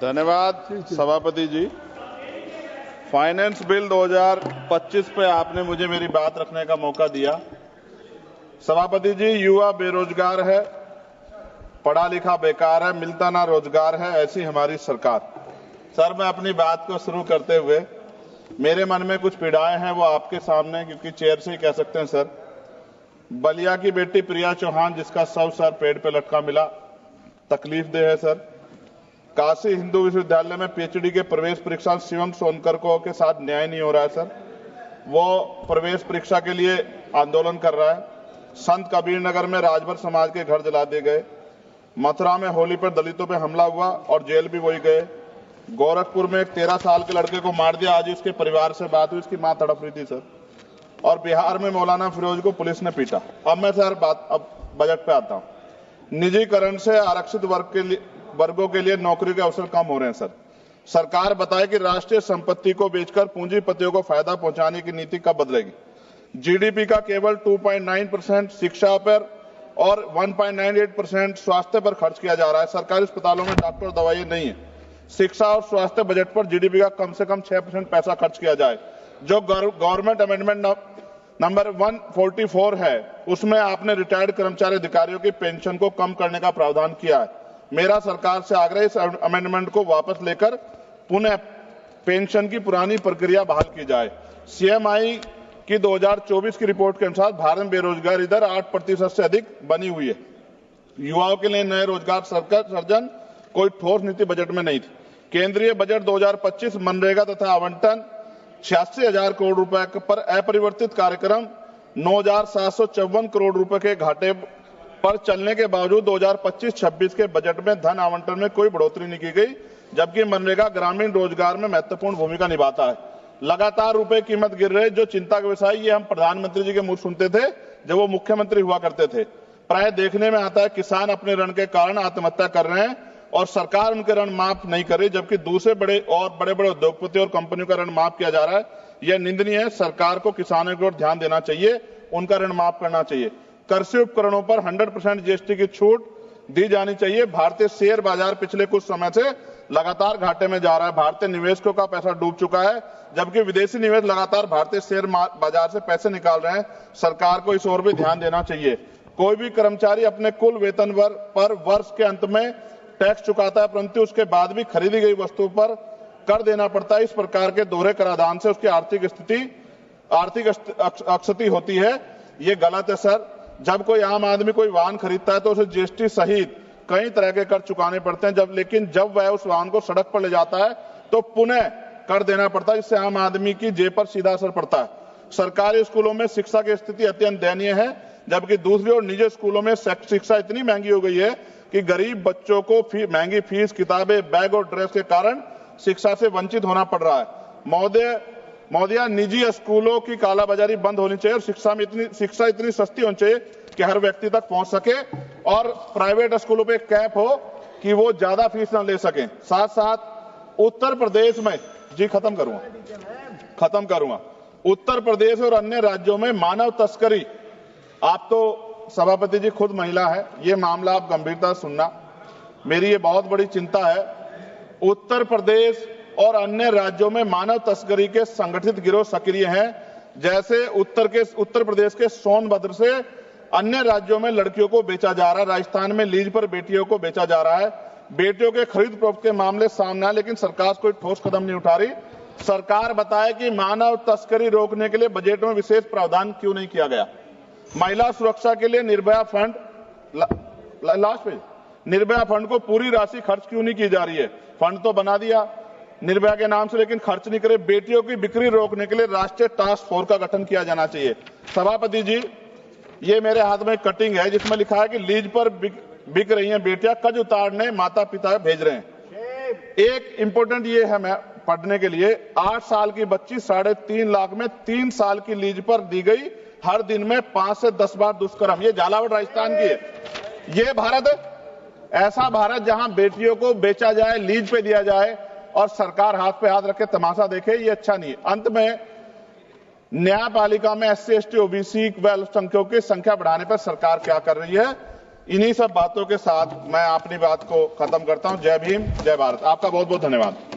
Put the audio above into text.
धन्यवाद सभापति जी। Finance bill 2025 पे आपने मुझे मेरी बात रखने का मौका दिया। सभापति जी, युवा बेरोजगार है, पढ़ा लिखा बेकार है, मिलता ना रोजगार है, ऐसी हमारी सरकार। सर, मैं अपनी बात को शुरू करते हुए मेरे मन में कुछ पीड़ाएं हैं, वो आपके सामने क्योंकि चेयर से ही कह सकते हैं। सर, बलिया की बेटी प्रिया चौहान जिसका शव सर पेड़ पे लटका मिला, तकलीफ दे है। सर, काशी हिंदू विश्वविद्यालय में पीएचडी के प्रवेश परीक्षा शिवम सोनकर को के साथ न्याय नहीं हो रहा है। सर, वो प्रवेश परीक्षा के लिए आंदोलन कर रहा है। संत कबीर नगर में राजभर समाज के घर जला दिए गए। मथुरा में होली पर दलितों पे हमला हुआ और जेल भी वही गए। गोरखपुर में एक 13 साल के लड़के को मार दिया। आज उसके परिवार से बात हुई, उसकी मां तड़प रही थी। सर, और बिहार में मौलाना फिरोज को पुलिस ने पीटा। अब मैं सर अब बजट पे आता हूं। निजीकरण से आरक्षित वर्गों के लिए नौकरी के अवसर कम हो रहे हैं। सर, सरकार बताए कि राष्ट्रीय संपत्ति को बेचकर पूंजीपतियों को फायदा पहुंचाने की नीति कब बदलेगी। जीडीपी का केवल 2.9% शिक्षा पर और 1.98% स्वास्थ्य पर खर्च किया जा रहा है। सरकारी अस्पतालों में डॉक्टर और दवाइयां नहीं है। शिक्षा और स्वास्थ्य बजट पर जीडीपी का कम से कम 6% पैसा खर्च किया जाए। जो गवर्नमेंट अमेंडमेंट नंबर 144 है, उसमें आपने रिटायर्ड कर्मचारी अधिकारियों की पेंशन को कम करने का प्रावधान किया है। मेरा सरकार से आग्रह, इस अमेंडमेंट को वापस लेकर पुनः पेंशन की पुरानी प्रक्रिया बहाल की जाए। सीएमआई की 2024 की रिपोर्ट के अनुसार भारत में बेरोजगारी दर 8% से अधिक बनी हुई है। युवाओं के लिए नए रोजगार सृजन कोई ठोस नीति बजट में नहीं थी। केंद्रीय बजट 2025 मनरेगा तथा आवंटन 86,000 करोड़ रुपए पर अपरिवर्तित कार्यक्रम 9,754 करोड़ रुपए के घाटे पर चलने के बावजूद 2025-26 के बजट में धन आवंटन में कोई बढ़ोतरी नहीं की गई, जबकि मनरेगा ग्रामीण रोजगार में महत्वपूर्ण भूमिका निभाता है। लगातार रुपए कीमत गिर रही, जो चिंता का विषय, ये हम प्रधानमंत्री जी के मुंह सुनते थे जब वो मुख्यमंत्री हुआ करते थे। प्राय देखने में आता है किसान अपने ऋण के कारण आत्महत्या कर रहे हैं और सरकार उनके ऋण माफ नहीं कर रही, जबकि दूसरे बड़े बड़े उद्योगपति और कंपनियों का ऋण माफ किया जा रहा है। यह निंदनीय है। सरकार को किसानों की ओर ध्यान देना चाहिए, उनका ऋण माफ करना चाहिए। कृषि उपकरणों पर 100% जीएसटी की छूट दी जानी चाहिए। भारतीय शेयर बाजार पिछले कुछ समय से लगातार घाटे में जा रहा है। भारतीय निवेशकों का पैसा डूब चुका है, जबकि विदेशी निवेश लगातार भारतीय शेयर बाजार से पैसे निकाल रहे हैं। सरकार को इस ओर भी ध्यान देना चाहिए। कोई भी कर्मचारी अपने कुल वेतन पर वर्ष के अंत में टैक्स चुकाता है, परंतु उसके बाद भी खरीदी गई वस्तु पर कर देना पड़ता है। इस प्रकार के दोहरे कराधान से उसकी आर्थिक अक्षति होती है। ये गलत है। सर, जब कोई आम आदमी कोई वाहन खरीदता है तो उसे जीएसटी सहित कई तरह के कर चुकाने पड़ते हैं, लेकिन जब वह उस वाहन को सड़क पर ले जाता है तो पुनः कर देना पड़ता है, जिससे आम आदमी की जेब पर सीधा असर पड़ता है। सरकारी स्कूलों में शिक्षा की स्थिति अत्यंत दयनीय है, जबकि दूसरी ओर निजी स्कूलों में शिक्षा इतनी महंगी हो गई है कि गरीब बच्चों को महंगी फीस, किताबें, बैग और ड्रेस के कारण शिक्षा से वंचित होना पड़ रहा है। महोदया, निजी स्कूलों की कालाबाजारी बंद होनी चाहिए और शिक्षा इतनी सस्ती होनी चाहिए कि हर व्यक्ति तक पहुंच सके, और प्राइवेट स्कूलों पे कैप हो कि वो ज्यादा फीस न ले सकें। साथ साथ उत्तर प्रदेश में, जी खत्म करूंगा, उत्तर प्रदेश और अन्य राज्यों में मानव तस्करी, आप तो सभापति जी खुद महिला है, ये मामला आप गंभीरता से सुनना, मेरी ये बहुत बड़ी चिंता है। उत्तर प्रदेश और अन्य राज्यों में मानव तस्करी के संगठित गिरोह सक्रिय हैं। जैसे उत्तर प्रदेश के सोनभद्र से अन्य राज्यों में लड़कियों को बेचा जा रहा है। राजस्थान में लीज पर बेटियों को बेचा जा रहा है। बेटियों के खरीद फरोख्त के मामले सामने आए, लेकिन सरकार कोई ठोस कदम नहीं उठा रही। सरकार बताए कि मानव तस्करी रोकने के लिए बजट में विशेष प्रावधान क्यों नहीं किया गया। महिला सुरक्षा के लिए Nirbhaya fund, last page, Nirbhaya fund को पूरी राशि खर्च क्यों नहीं की जा रही है। फंड तो बना दिया निर्भया के नाम से, लेकिन खर्च नहीं करे। बेटियों की बिक्री रोकने के लिए राष्ट्रीय टास्क फोर्स का गठन किया जाना चाहिए। सभापति जी, ये मेरे हाथ में कटिंग है जिसमें लिखा है कि लीज पर बिक रही हैं बेटियां, कर्ज उतारने माता पिता भेज रहे हैं। एक इंपोर्टेंट ये है मैं पढ़ने के लिए, 8 साल की बच्ची 3.5 लाख में 3 साल की लीज पर दी गई, हर दिन में 5 से 10 बार दुष्कर्म। ये झालावाड़ राजस्थान की है। ये भारत है, ऐसा भारत जहां बेटियों को बेचा जाए, लीज पे दिया जाए और सरकार हाथ पे हाथ रखे तमाशा देखे, ये अच्छा नहीं है। अंत में न्यायपालिका में SC, ST, OBC व अल्पसंख्यकों की संख्या बढ़ाने पर सरकार क्या कर रही है, इन्हीं सब बातों के साथ मैं अपनी बात को खत्म करता हूं। जय भीम, जय भारत। आपका बहुत बहुत धन्यवाद।